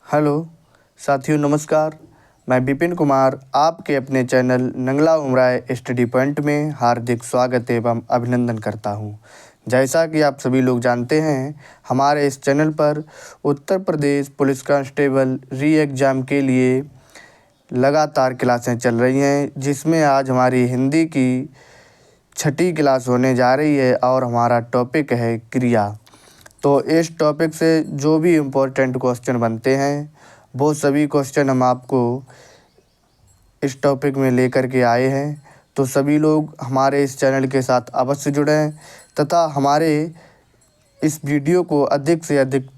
Hello साथियों, नमस्कार। मैं विपिन कुमार आपके अपने चैनल नंगला उमराय स्टडी पॉइंट में हार्दिक स्वागत एवं अभिनंदन करता हूं। जैसा कि आप सभी लोग जानते हैं, हमारे इस चैनल पर उत्तर प्रदेश पुलिस कांस्टेबल री एग्ज़ाम के लिए लगातार क्लासें चल रही हैं, जिसमें आज हमारी हिंदी की 6ठी क्लास होने जा रही है और हमारा टॉपिक है क्रिया। तो इस टॉपिक से जो भी इम्पोर्टेंट क्वेश्चन बनते हैं वो सभी क्वेश्चन हम आपको इस टॉपिक में लेकर के आए हैं। तो सभी लोग हमारे इस चैनल के साथ अवश्य जुड़ें तथा हमारे इस वीडियो को अधिक से अधिक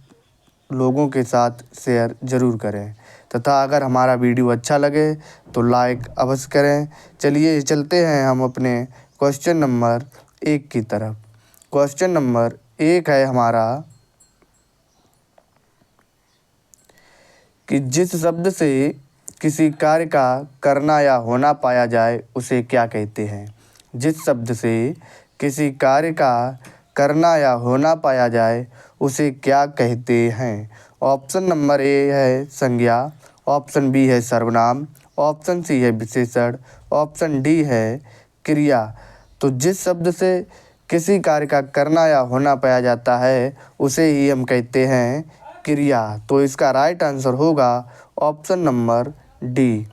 लोगों के साथ शेयर ज़रूर करें तथा अगर हमारा वीडियो अच्छा लगे तो लाइक अवश्य करें। चलिए चलते हैं हम अपने क्वेश्चन नंबर 1 की तरफ। क्वेश्चन नंबर 1 है हमारा कि जिस शब्द से किसी कार्य का करना या होना पाया जाए उसे क्या कहते हैं। जिस शब्द से किसी कार्य का करना या होना पाया जाए उसे क्या कहते हैं। ऑप्शन नंबर ए है संज्ञा, ऑप्शन बी है सर्वनाम, ऑप्शन सी है विशेषण, ऑप्शन डी है क्रिया। तो जिस शब्द से किसी कार्य का करना या होना पाया जाता है उसे ही हम कहते हैं क्रिया। तो इसका राइट आंसर होगा ऑप्शन नंबर डी,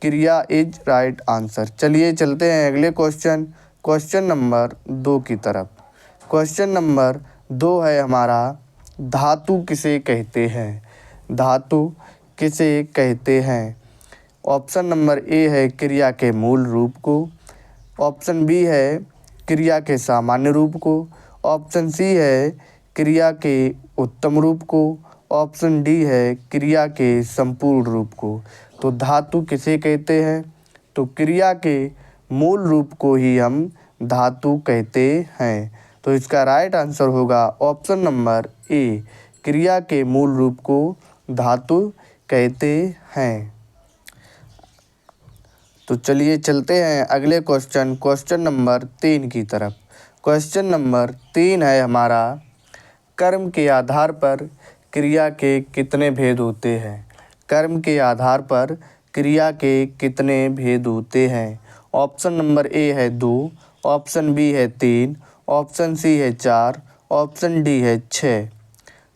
क्रिया इज राइट आंसर। चलिए चलते हैं अगले क्वेश्चन नंबर 2 की तरफ। क्वेश्चन नंबर 2 है हमारा धातु किसे कहते हैं। धातु किसे कहते हैं। ऑप्शन नंबर ए है क्रिया के मूल रूप को, ऑप्शन बी है क्रिया के सामान्य रूप को, ऑप्शन सी है क्रिया के उत्तम रूप को, ऑप्शन डी है क्रिया के संपूर्ण रूप को। तो धातु किसे कहते हैं। तो क्रिया के मूल रूप को ही हम धातु कहते हैं। तो इसका राइट आंसर होगा ऑप्शन नंबर ए, क्रिया के मूल रूप को धातु कहते हैं। तो चलिए चलते हैं अगले क्वेश्चन नंबर 3 की तरफ। क्वेश्चन नंबर 3 है हमारा कर्म के आधार पर क्रिया के कितने भेद होते हैं। कर्म के आधार पर क्रिया के कितने भेद होते हैं। ऑप्शन नंबर ए है 2, ऑप्शन बी है 3, ऑप्शन सी है 4, ऑप्शन डी है 6।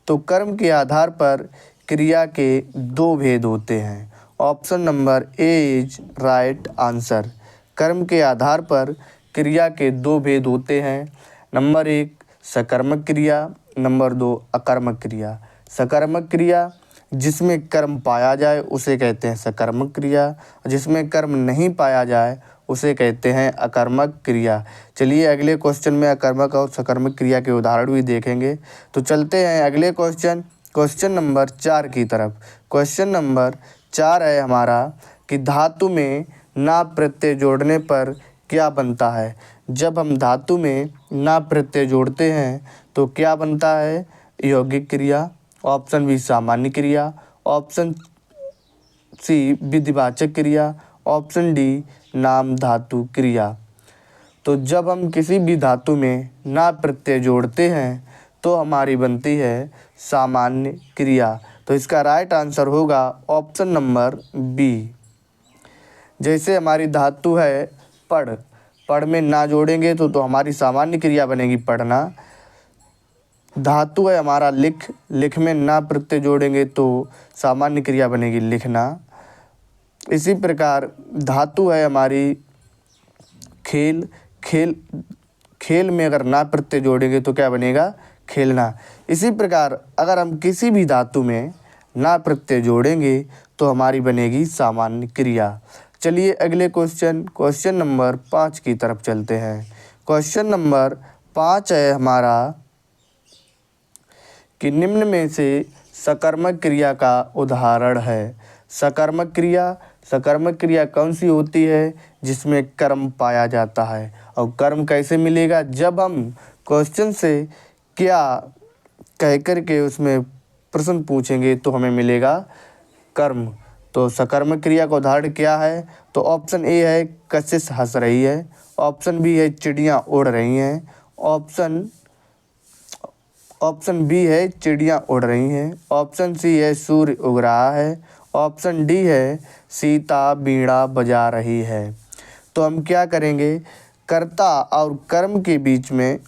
तो कर्म के आधार पर क्रिया के 2 भेद होते हैं। Option number A is right answer. कर्म के आधार पर क्रिया के 2 भेद होते हैं। नंबर 1 सकर्मक क्रिया, नंबर 2 अकर्मक क्रिया। सकर्मक क्रिया जिसमें कर्म पाया जाए उसे कहते हैं सकर्मक क्रिया, जिसमें कर्म नहीं पाया जाए उसे कहते हैं अकर्मक क्रिया। चलिए अगले क्वेश्चन में अकर्मक और सकर्मक क्रिया के उदाहरण भी देखेंगे। तो चलते हैं अगले क्वेश्चन नंबर 4 की तरफ। क्वेश्चन नंबर 4 है हमारा कि धातु में ना प्रत्यय जोड़ने पर क्या बनता है। जब हम धातु में ना प्रत्यय जोड़ते हैं तो क्या बनता है। यौगिक क्रिया, ऑप्शन बी सामान्य क्रिया, ऑप्शन सी विधिवाचक क्रिया, ऑप्शन डी नाम धातु क्रिया। तो जब हम किसी भी धातु में ना प्रत्यय जोड़ते हैं तो हमारी बनती है सामान्य क्रिया। तो इसका राइट आंसर होगा ऑप्शन नंबर बी। जैसे हमारी धातु है पढ़ में ना जोड़ेंगे तो हमारी सामान्य क्रिया बनेगी पढ़ना। धातु है हमारा लिख में ना प्रत्यय जोड़ेंगे तो सामान्य क्रिया बनेगी लिखना। इसी प्रकार धातु है हमारी खेल में अगर ना प्रत्यय जोड़ेंगे तो क्या बनेगा खेलना। इसी प्रकार अगर हम किसी भी धातु में ना प्रत्यय जोड़ेंगे तो हमारी बनेगी सामान्य क्रिया। चलिए अगले क्वेश्चन नंबर 5 की तरफ चलते हैं। क्वेश्चन नंबर 5 है हमारा कि निम्न में से सकर्मक क्रिया का उदाहरण है। सकर्मक क्रिया कौन सी होती है जिसमें कर्म पाया जाता है। और कर्म कैसे मिलेगा। जब हम क्वेश्चन से क्या कह कर के उसमें प्रश्न पूछेंगे तो हमें मिलेगा कर्म। तो सकर्मक क्रिया का उदाहरण क्या है। तो ऑप्शन ए है कशिश हंस रही है, ऑप्शन बी है चिड़ियाँ उड़ रही हैं, ऑप्शन बी है चिड़ियाँ उड़ रही हैं, ऑप्शन सी है सूर्य उग रहा है, ऑप्शन डी है सीता बीड़ा बजा रही है। तो हम क्या करेंगे, कर्ता और कर्म के बीच में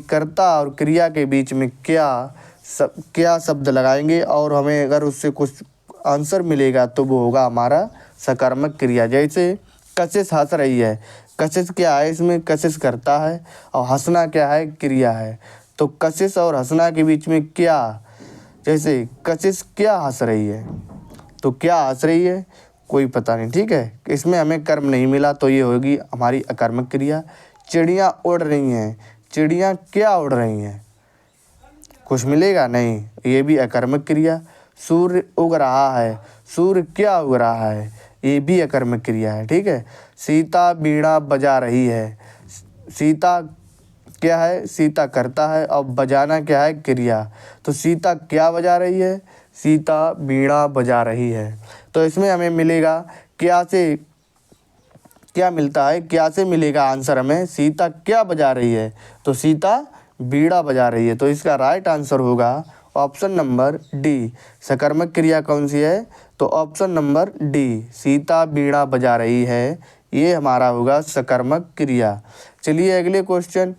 कर्ता और क्रिया के बीच में क्या शब्द लगाएंगे और हमें अगर उससे कुछ आंसर मिलेगा तो वो होगा हमारा सकर्मक क्रिया। जैसे कशिश हंस रही है, कशिश क्या है, इसमें कशिश करता है और हंसना क्या है, क्रिया है। तो कशिश और हंसना के बीच में क्या, जैसे कशिश क्या हंस रही है, तो क्या हंस रही है कोई पता नहीं, ठीक है। इसमें हमें कर्म नहीं मिला तो ये होगी हमारी अकर्मक क्रिया। चिड़ियाँ उड़ रही हैं, चिड़ियाँ क्या उड़ रही हैं, कुछ मिलेगा नहीं, ये भी अकर्मक क्रिया। सूर्य उग रहा है, सूर्य क्या उग रहा है, ये भी अकर्मक क्रिया है, ठीक है। सीता बीड़ा बजा रही है, सीता क्या है, सीता करता है और बजाना क्या है, क्रिया। तो सीता क्या बजा रही है, सीता बीड़ा बजा रही है। तो इसमें हमें मिलेगा क्या से क्या मिलता है, क्या से मिलेगा आंसर हमें, सीता क्या बजा रही है, तो सीता बीड़ा बजा रही है। तो इसका राइट आंसर होगा ऑप्शन नंबर डी। सकर्मक क्रिया कौन सी है, तो ऑप्शन नंबर डी, सीता बीड़ा बजा रही है, ये हमारा होगा सकर्मक क्रिया। चलिए अगले क्वेश्चन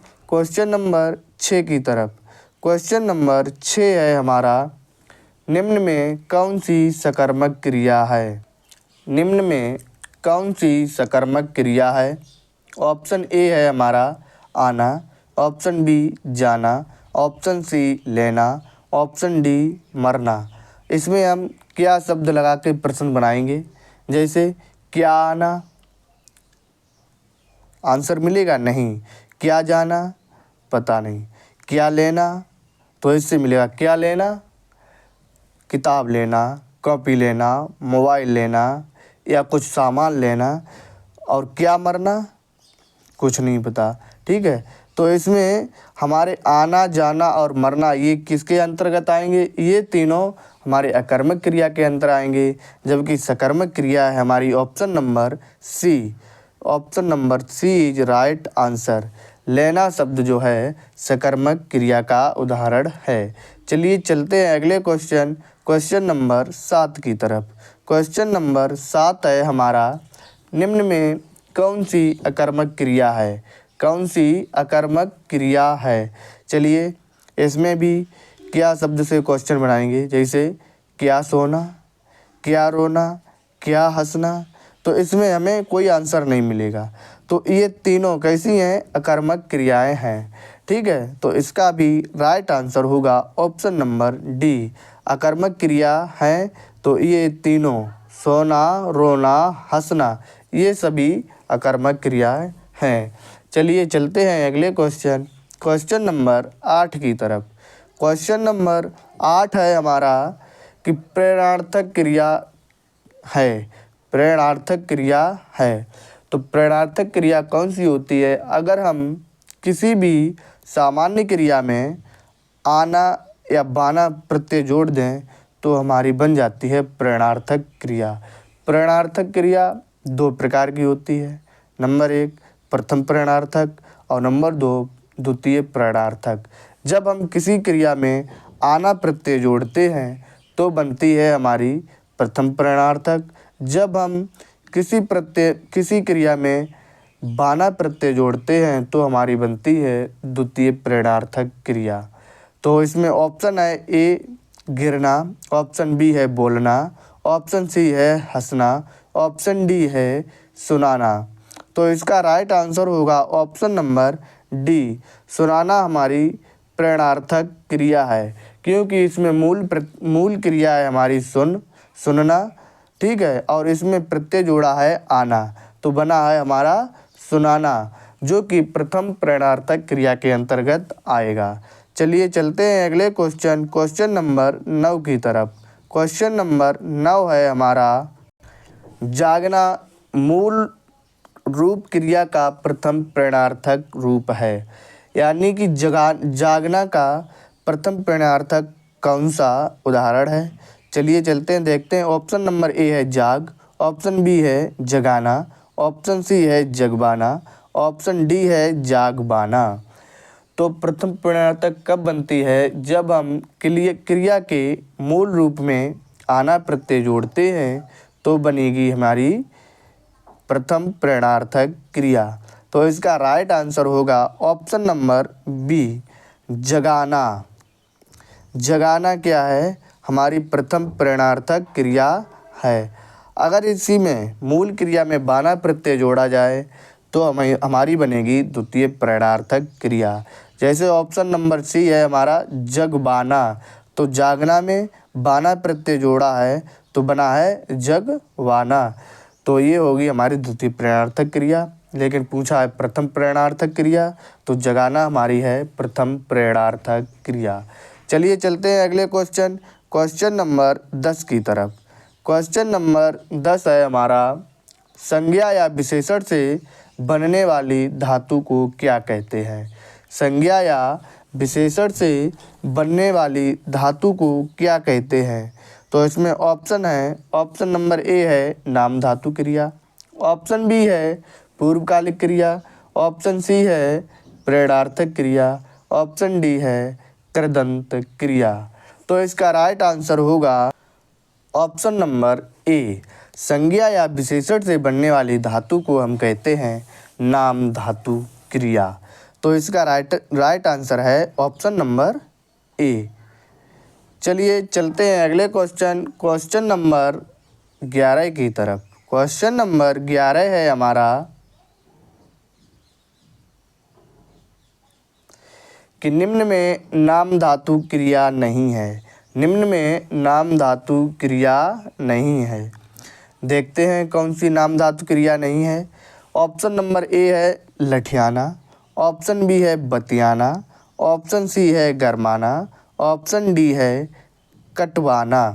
नंबर 6 की तरफ। क्वेश्चन नंबर 6 है हमारा, निम्न में कौन सी सकर्मक क्रिया है, निम्न में कौन सी सकर्मक क्रिया है। ऑप्शन ए है हमारा आना, ऑप्शन बी जाना, ऑप्शन सी लेना, ऑप्शन डी मरना। इसमें हम क्या शब्द लगा के प्रश्न बनाएंगे, जैसे क्या आना, आंसर मिलेगा नहीं, क्या जाना पता नहीं, क्या लेना, तो इससे मिलेगा क्या लेना, किताब लेना, कॉपी लेना, मोबाइल लेना या कुछ सामान लेना, और क्या मरना कुछ नहीं पता, ठीक है। तो इसमें हमारे आना जाना और मरना ये किसके अंतर्गत आएंगे, ये तीनों हमारे अकर्मक क्रिया के अंतर आएंगे, जबकि सकर्मक क्रिया है हमारी option number C. Option number C is right answer. लेना शब्द जो है सकर्मक क्रिया का उदाहरण है। चलिए चलते हैं अगले क्वेश्चन नंबर 7 की तरफ। क्वेश्चन नंबर 7 है हमारा, निम्न में कौन सी अकर्मक क्रिया है, कौन सी अकर्मक क्रिया है। चलिए इसमें भी क्या शब्द से क्वेश्चन बनाएंगे, जैसे क्या सोना, क्या रोना, क्या हंसना। तो इसमें हमें कोई आंसर नहीं मिलेगा। तो ये तीनों कैसी हैं, अकर्मक क्रियाएं हैं, ठीक है। तो इसका भी राइट आंसर होगा ऑप्शन नंबर डी, अकर्मक क्रिया है। तो ये तीनों सोना, रोना, हंसना ये सभी अकर्मक क्रियाएं हैं। चलिए चलते हैं अगले क्वेश्चन नंबर 8 की तरफ। क्वेश्चन नंबर 8 है हमारा कि प्रेरणार्थक क्रिया है, प्रेरणार्थक क्रिया है। तो प्रेरणार्थक क्रिया कौन सी होती है, अगर हम किसी भी सामान्य क्रिया में आना या बाना प्रत्यय जोड़ दें तो हमारी बन जाती है प्रेरणार्थक क्रिया। प्रेरणार्थक क्रिया दो प्रकार की होती है, नंबर 1 प्रथम प्रेरणार्थक और नंबर 2 द्वितीय प्रेरणार्थक। जब हम किसी क्रिया में आना प्रत्यय जोड़ते हैं तो बनती है हमारी प्रथम प्रेरणार्थक। जब हम किसी क्रिया में बाना प्रत्यय जोड़ते हैं तो हमारी बनती है द्वितीय प्रेरणार्थक क्रिया। तो इसमें ऑप्शन है ए गिरना, ऑप्शन बी है बोलना, ऑप्शन सी है हंसना, ऑप्शन डी है सुनाना। तो इसका राइट आंसर होगा ऑप्शन नंबर डी, सुनाना हमारी प्रेरणार्थक क्रिया है, क्योंकि इसमें मूल क्रिया है हमारी सुनना, ठीक है, और इसमें प्रत्यय जोड़ा है आना, तो बना है हमारा सुनाना, जो कि प्रथम प्रेरणार्थक क्रिया के अंतर्गत आएगा। चलिए चलते हैं अगले क्वेश्चन नंबर 9 की तरफ। क्वेश्चन नंबर 9 है हमारा, जागना मूल रूप क्रिया का प्रथम प्रेरणार्थक रूप है, यानी कि जागना का प्रथम प्रेरणार्थक कौन सा उदाहरण है। चलिए चलते हैं देखते हैं। ऑप्शन नंबर ए है जाग, ऑप्शन बी है जगाना, ऑप्शन सी है जगबाना, ऑप्शन डी है जागबाना। तो प्रथम प्रेरणार्थक कब बनती है? जब हम क्रिया के मूल रूप में आना प्रत्यय जोड़ते हैं तो बनेगी हमारी प्रथम प्रेरणार्थक क्रिया। तो इसका राइट आंसर होगा ऑप्शन नंबर बी, जगाना। जगाना क्या है? हमारी प्रथम प्रेरणार्थक क्रिया है। अगर इसी में मूल क्रिया में बाना प्रत्यय जोड़ा जाए तो हमारी बनेगी द्वितीय प्रेरणार्थक क्रिया। जैसे ऑप्शन नंबर सी है हमारा जगबाना, तो जागना में बाना प्रत्यय जोड़ा है तो बना है जगवाना। तो ये होगी हमारी द्वितीय प्रेरणार्थक क्रिया। लेकिन पूछा है प्रथम प्रेरणार्थक क्रिया, तो जगाना हमारी है प्रथम प्रेरणार्थक क्रिया। चलिए चलते हैं अगले क्वेश्चन नंबर 10 की तरफ। क्वेश्चन नंबर 10 है हमारा, संज्ञा या विशेषण से बनने वाली धातु को क्या कहते हैं? संज्ञा या विशेषण से बनने वाली धातु को क्या कहते हैं? तो इसमें ऑप्शन है, ऑप्शन नंबर ए है नाम धातु क्रिया, ऑप्शन बी है पूर्वकालिक क्रिया, ऑप्शन सी है प्रेरणार्थक क्रिया, ऑप्शन डी है कृदंत क्रिया। तो इसका राइट आंसर होगा ऑप्शन नंबर ए, संज्ञा या विशेषण से बनने वाली धातु को हम कहते हैं नाम धातु क्रिया। तो इसका राइट आंसर है ऑप्शन नंबर ए। चलिए चलते हैं अगले क्वेश्चन नंबर 11 की तरफ। क्वेश्चन नंबर 11 है हमारा कि निम्न में नाम धातु क्रिया नहीं है। निम्न में नाम धातु क्रिया नहीं है। देखते हैं कौन सी नाम धातु क्रिया नहीं है। ऑप्शन नंबर ए है लठियाना, ऑप्शन बी है बतियाना, ऑप्शन सी है गरमाना, ऑप्शन डी है कटवाना।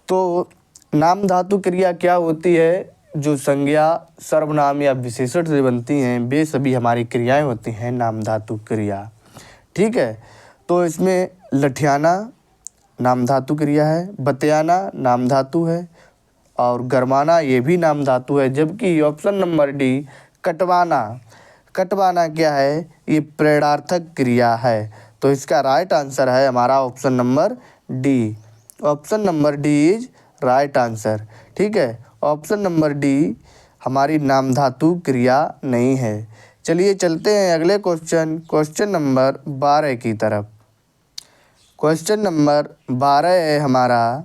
तो नाम धातु क्रिया क्या होती है? जो संज्ञा सर्वनाम या विशेषण से बनती हैं वे सभी हमारी क्रियाएं होती हैं नाम धातु क्रिया। ठीक है, तो इसमें लठियाना नाम धातु क्रिया है, बतियाना नाम धातु है और गरमाना ये भी नाम धातु है। जबकि ऑप्शन नंबर डी कटवाना, कटवाना क्या है? ये प्रेरणार्थक क्रिया है। तो इसका राइट आंसर है हमारा option number D. Option number D is right answer. ठीक है, ऑप्शन नंबर डी हमारी नाम धातु क्रिया नहीं है। चलिए चलते हैं अगले क्वेश्चन नंबर 12 की तरफ। क्वेश्चन नंबर 12 है हमारा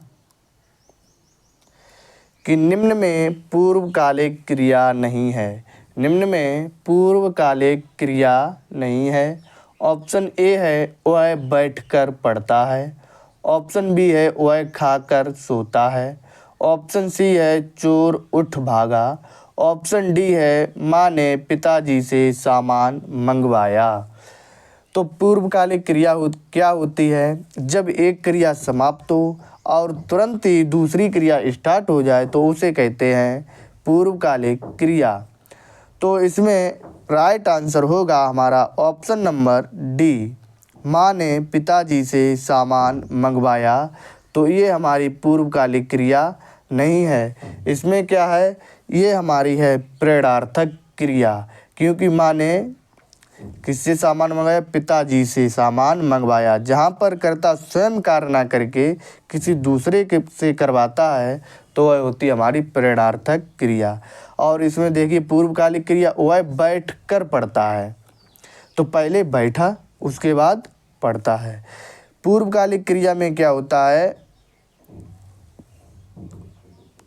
कि निम्न में पूर्वकालिक क्रिया नहीं है। निम्न में पूर्वकालिक क्रिया नहीं है। ऑप्शन ए है वह बैठकर पढ़ता है, ऑप्शन बी है वह खाकर सोता है, ऑप्शन सी है चोर उठ भागा, ऑप्शन डी है माँ ने पिताजी से सामान मंगवाया। तो पूर्वकालिक क्रिया क्या होती है? जब एक क्रिया समाप्त हो और तुरंत ही दूसरी क्रिया स्टार्ट हो जाए तो उसे कहते हैं पूर्वकालिक क्रिया। तो इसमें राइट आंसर होगा हमारा ऑप्शन नंबर डी, माँ ने पिताजी से सामान मंगवाया। तो ये हमारी पूर्वकालिक क्रिया नहीं है। इसमें क्या है? ये हमारी है प्रेरणार्थक क्रिया, क्योंकि माँ ने किससे सामान मंगवाया? पिताजी से सामान मंगवाया। जहाँ पर कर्ता स्वयं कार्य ना करके किसी दूसरे के से करवाता है तो वह होती है हमारी प्रेरणार्थक क्रिया। और इसमें देखिए पूर्वकालिक क्रिया वह बैठ कर पढ़ता है, तो पहले बैठा उसके बाद पढ़ता है। पूर्वकालिक क्रिया में क्या होता है?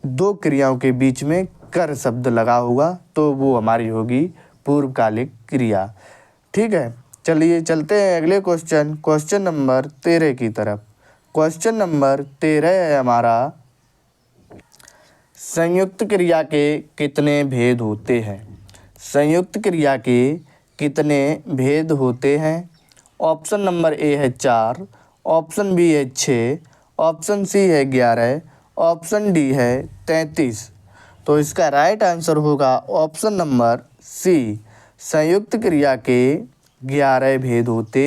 दो क्रियाओं के बीच में कर शब्द लगा होगा तो वो हमारी होगी पूर्वकालिक क्रिया। ठीक है, चलिए चलते हैं अगले क्वेश्चन नंबर 13 की तरफ। क्वेश्चन नंबर 13 है हमारा, संयुक्त क्रिया के कितने भेद होते हैं? संयुक्त क्रिया के कितने भेद होते हैं? ऑप्शन नंबर ए है 4, ऑप्शन बी है 6, ऑप्शन सी है 11, ऑप्शन डी है 33। तो इसका राइट आंसर होगा ऑप्शन नंबर सी, संयुक्त क्रिया के 11 भेद होते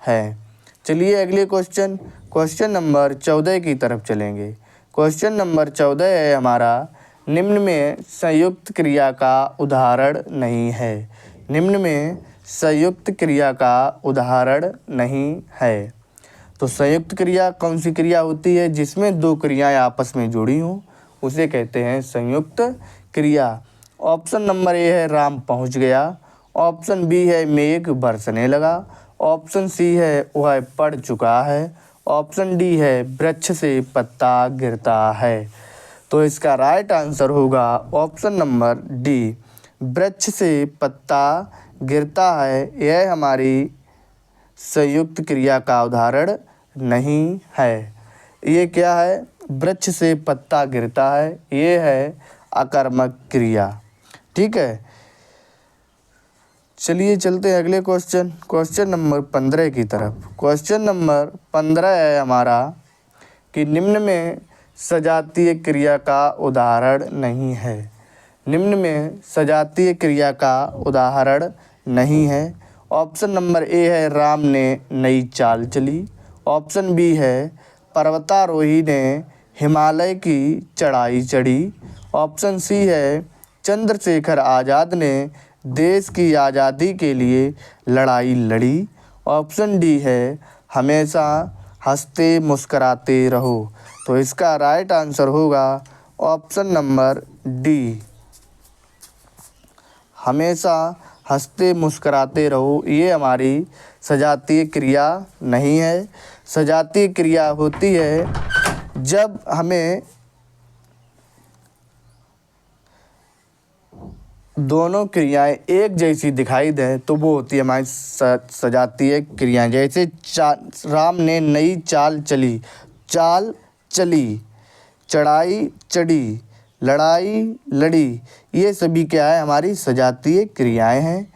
हैं। चलिए अगले क्वेश्चन नंबर 14 की तरफ चलेंगे। क्वेश्चन नंबर 14 है हमारा, निम्न में संयुक्त क्रिया का उदाहरण नहीं है। निम्न में संयुक्त क्रिया का उदाहरण नहीं है। तो संयुक्त क्रिया कौन सी क्रिया होती है? जिसमें दो क्रियाएं आपस में जुड़ी हों उसे कहते हैं संयुक्त क्रिया। ऑप्शन नंबर ए है राम पहुंच गया। ऑप्शन बी है मेघ बरसने लगा। ऑप्शन सी है वह पढ़ चुका है। ऑप्शन डी है वृक्ष से पत्ता गिरता है। तो इसका राइट आंसर होगा ऑप्शन नंबर डी, वृक्ष से पत्ता गिरता है। यह हमारी संयुक्त क्रिया का उदाहरण नहीं है। ये क्या है? वृक्ष से पत्ता गिरता है, ये है आकर्मक क्रिया। ठीक है, चलिए चलते हैं अगले क्वेश्चन नंबर 15 की तरफ। क्वेश्चन नंबर 15 है हमारा कि निम्न में सजातीय क्रिया का उदाहरण नहीं है। निम्न में सजातीय क्रिया का उदाहरण नहीं है। ऑप्शन नंबर ए है राम ने नई चाल चली। ऑप्शन बी है पर्वतारोही ने हिमालय की चढ़ाई चढ़ी। ऑप्शन सी है चंद्रशेखर आज़ाद ने देश की आज़ादी के लिए लड़ाई लड़ी। ऑप्शन डी है हमेशा हंसते मुस्कराते रहो। तो इसका राइट आंसर होगा ऑप्शन नंबर डी, हमेशा हंसते मुस्कराते रहो। ये हमारी सजातीय क्रिया नहीं है। सजातीय क्रिया होती है जब हमें दोनों क्रियाएं एक जैसी दिखाई दें तो वो होती है हमारी सजातीय क्रियाएं। जैसे राम ने नई चाल चली, चाल चली, चढ़ाई चढ़ी, लड़ाई लड़ी, ये सभी क्या है? हमारी सजातीय क्रियाएं हैं।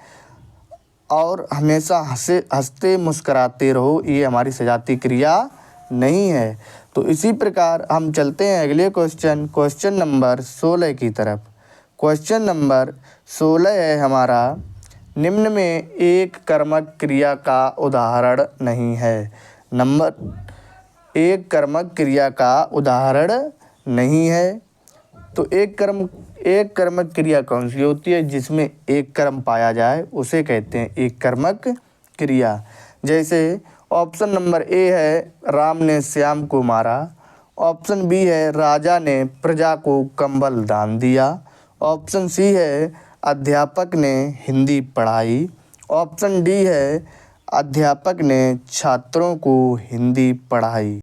और हमेशा हंसते मुस्कराते रहो, ये हमारी सजातीय क्रिया नहीं है। तो इसी प्रकार हम चलते हैं अगले क्वेश्चन नंबर 16 की तरफ। क्वेश्चन नंबर 16 है हमारा निम्न में एक कर्मक क्रिया का उदाहरण नहीं है। एक कर्मक क्रिया का उदाहरण नहीं है। तो एक कर्मक क्रिया कौन सी होती है? जिसमें एक कर्म पाया जाए उसे कहते हैं एक कर्मक क्रिया। जैसे ऑप्शन नंबर ए है राम ने श्याम को मारा। ऑप्शन बी है राजा ने प्रजा को कंबल दान दिया। ऑप्शन सी है अध्यापक ने हिंदी पढ़ाई। ऑप्शन डी है अध्यापक ने छात्रों को हिंदी पढ़ाई।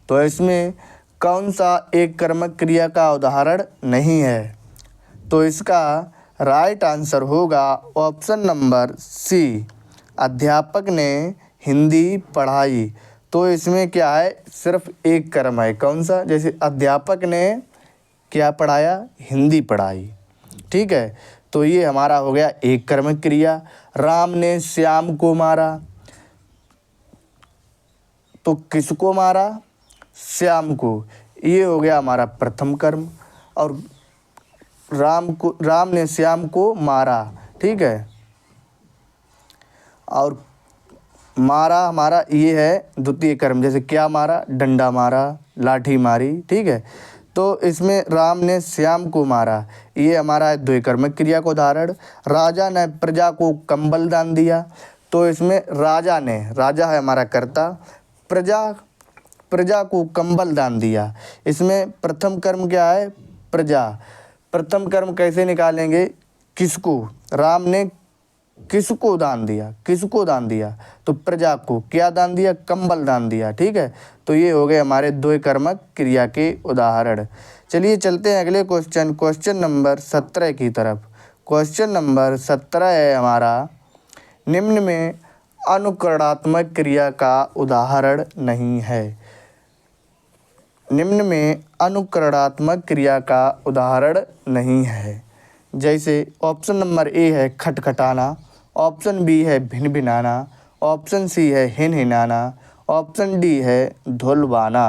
तो इसमें कौन सा एक कर्मक क्रिया का उदाहरण नहीं है? तो इसका राइट आंसर होगा ऑप्शन नंबर सी, अध्यापक ने हिंदी पढ़ाई। तो इसमें क्या है? सिर्फ एक कर्म है। कौन सा? जैसे अध्यापक ने क्या पढ़ाया? हिंदी पढ़ाई। ठीक है, तो ये हमारा हो गया एक कर्मक क्रिया। राम ने श्याम को मारा, तो किसको मारा? श्याम को। ये हो गया हमारा प्रथम कर्म। और राम ने श्याम को मारा। ठीक है, और मारा हमारा ये है द्वितीय कर्म। जैसे क्या मारा? डंडा मारा, लाठी मारी। ठीक है, तो इसमें राम ने श्याम को मारा, ये हमारा है द्विकर्मक क्रिया का उदाहरण। राजा ने प्रजा को कंबल दान दिया। तो इसमें राजा है हमारा कर्ता, प्रजा को कंबल दान दिया। इसमें प्रथम कर्म क्या है? प्रजा। प्रथम कर्म कैसे निकालेंगे? किसको? राम ने किसको दान दिया? तो प्रजा को क्या दान दिया? कंबल दान दिया। ठीक है, तो ये हो गए हमारे द्विकर्मक क्रिया के उदाहरण। चलिए चलते हैं अगले क्वेश्चन नंबर 17 की तरफ। क्वेश्चन नंबर 17 है हमारा निम्न में अनुकरणात्मक क्रिया का उदाहरण नहीं है। निम्न में अनुकरणात्मक क्रिया का उदाहरण नहीं है। जैसे ऑप्शन नंबर ए है खटखटाना। ऑप्शन बी है भिनभिनाना। ऑप्शन सी है हिनहिनाना। ऑप्शन डी है धुलवाना।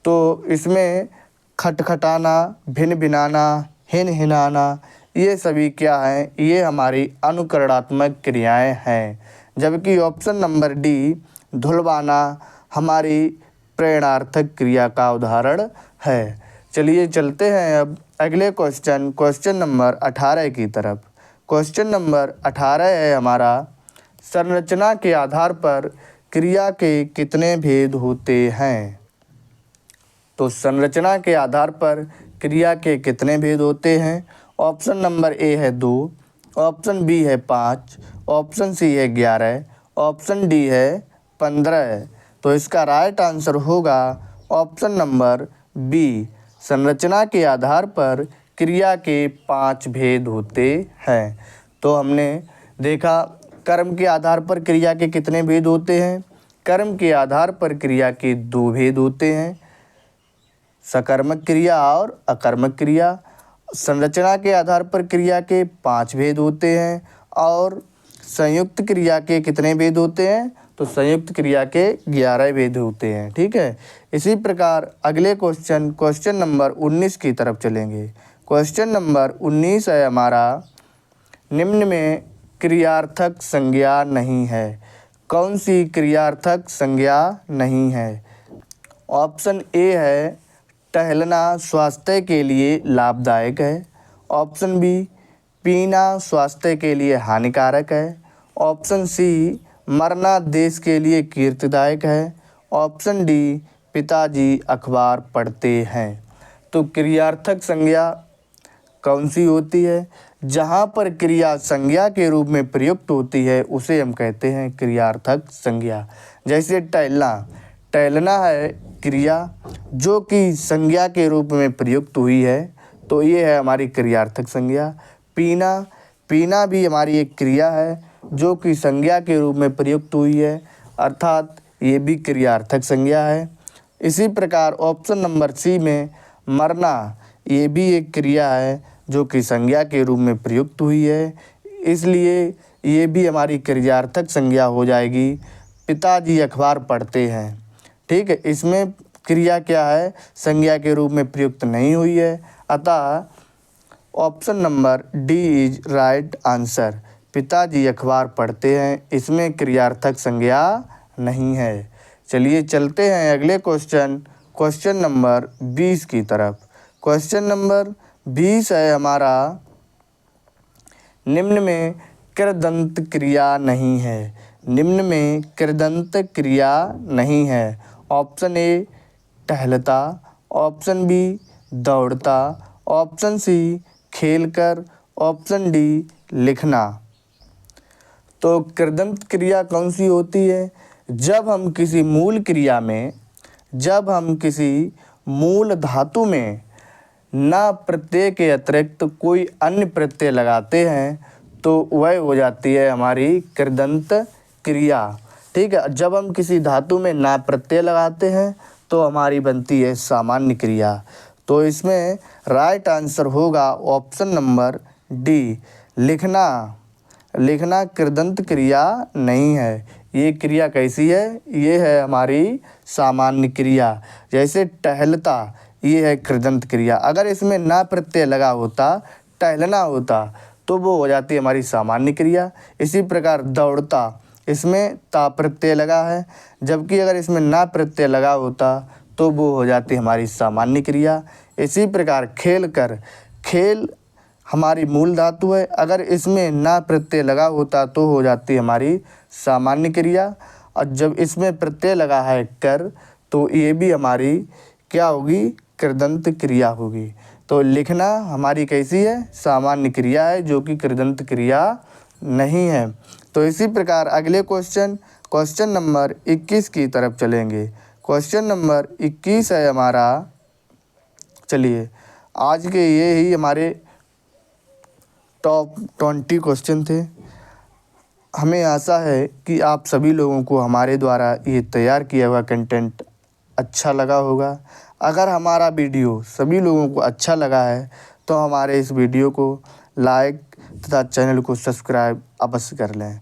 तो इसमें खटखटाना, भिनभिनाना, हिनहिनाना, ये सभी क्या हैं? ये हमारी अनुकरणात्मक क्रियाएं हैं। जबकि ऑप्शन नंबर डी धुलवाना हमारी प्रेरणार्थक क्रिया का उदाहरण है। चलिए चलते हैं अब अगले क्वेश्चन नंबर 18 की तरफ। क्वेश्चन नंबर 18 है हमारा, संरचना के आधार पर क्रिया के कितने भेद होते हैं। तो संरचना के आधार पर क्रिया के कितने भेद होते हैं। ऑप्शन नंबर ए है 2, ऑप्शन बी है 5, ऑप्शन सी है 11, ऑप्शन डी है 15। तो इसका राइट आंसर होगा ऑप्शन नंबर बी, संरचना के आधार पर क्रिया के 5 भेद होते हैं। तो हमने देखा कर्म के आधार पर क्रिया के कितने भेद होते हैं। कर्म के आधार पर क्रिया के 2 भेद होते हैं, सकर्मक क्रिया और अकर्मक क्रिया। संरचना के आधार पर क्रिया के 5 भेद होते हैं और संयुक्त क्रिया के कितने भेद होते हैं। तो संयुक्त क्रिया के 11 भेद होते हैं। ठीक है, इसी प्रकार अगले क्वेश्चन नंबर 19 की तरफ चलेंगे। क्वेश्चन नंबर 19 है हमारा, निम्न में क्रियार्थक संज्ञा नहीं है। कौन सी क्रियार्थक संज्ञा नहीं है। ऑप्शन ए है टहलना स्वास्थ्य के लिए लाभदायक है, ऑप्शन बी पीना स्वास्थ्य के लिए हानिकारक है, ऑप्शन सी मरना देश के लिए कीर्तिदायक है, ऑप्शन डी पिताजी अखबार पढ़ते हैं। तो क्रियार्थक संज्ञा कौन सी होती है। जहाँ पर क्रिया संज्ञा के रूप में प्रयुक्त होती है उसे हम कहते हैं क्रियार्थक संज्ञा। जैसे टहलना है क्रिया जो कि संज्ञा के रूप में प्रयुक्त हुई है, तो ये है हमारी क्रियार्थक संज्ञा। पीना भी हमारी एक क्रिया है जो कि संज्ञा के रूप में प्रयुक्त हुई है, अर्थात ये भी क्रियार्थक संज्ञा है। इसी प्रकार ऑप्शन नंबर सी में मरना, ये भी एक क्रिया है जो कि संज्ञा के रूप में प्रयुक्त हुई है, इसलिए ये भी हमारी क्रियार्थक संज्ञा हो जाएगी। पिताजी अखबार पढ़ते हैं, ठीक है, इसमें क्रिया क्या है, संज्ञा के रूप में प्रयुक्त नहीं हुई है, अतः option number D is right answer. पिताजी अखबार पढ़ते हैं, इसमें क्रियार्थक संज्ञा नहीं है। चलिए चलते हैं अगले क्वेश्चन नंबर 20 की तरफ। क्वेश्चन नंबर 20 है हमारा, निम्न में कृदंत क्रिया नहीं है। निम्न में कृदंत क्रिया नहीं है। ऑप्शन ए टहलता, ऑप्शन बी दौड़ता, ऑप्शन सी खेलकर, ऑप्शन डी लिखना। तो कृदंत क्रिया कौन सी होती है। जब हम किसी मूल धातु में ना प्रत्यय के अतिरिक्त कोई अन्य प्रत्यय लगाते हैं तो वह हो जाती है हमारी कृदंत क्रिया। ठीक है, जब हम किसी धातु में ना प्रत्यय लगाते हैं तो हमारी बनती है सामान्य क्रिया। तो इसमें राइट आंसर होगा ऑप्शन नंबर डी, लिखना कृदंत क्रिया नहीं है। ये क्रिया कैसी है, ये है हमारी सामान्य क्रिया। जैसे टहलता, ये है कृदंत क्रिया, अगर इसमें ना प्रत्यय लगा होता, टहलना होता, तो वो हो जाती है हमारी सामान्य क्रिया। इसी प्रकार दौड़ता, इसमें ता प्रत्यय लगा है, जबकि अगर इसमें ना प्रत्यय लगा होता तो वो हो जाती हमारी सामान्य क्रिया। इसी प्रकार खेल हमारी मूल धातु है, अगर इसमें ना प्रत्यय लगा होता तो हो जाती हमारी सामान्य क्रिया, और जब इसमें प्रत्यय लगा है कर तो ये भी हमारी क्या होगी, कृदंत क्रिया होगी। तो लिखना हमारी कैसी है, सामान्य क्रिया है जो कि कृदंत क्रिया नहीं है। तो इसी प्रकार अगले क्वेश्चन नंबर 21 की तरफ चलेंगे। क्वेश्चन नंबर 21 है हमारा, चलिए आज के ये ही हमारे टॉप 20 क्वेश्चन थे। हमें आशा है कि आप सभी लोगों को हमारे द्वारा ये तैयार किया हुआ कंटेंट अच्छा लगा होगा। अगर हमारा वीडियो सभी लोगों को अच्छा लगा है तो हमारे इस वीडियो को लाइक तथा चैनल को सब्सक्राइब अवश्य कर लें।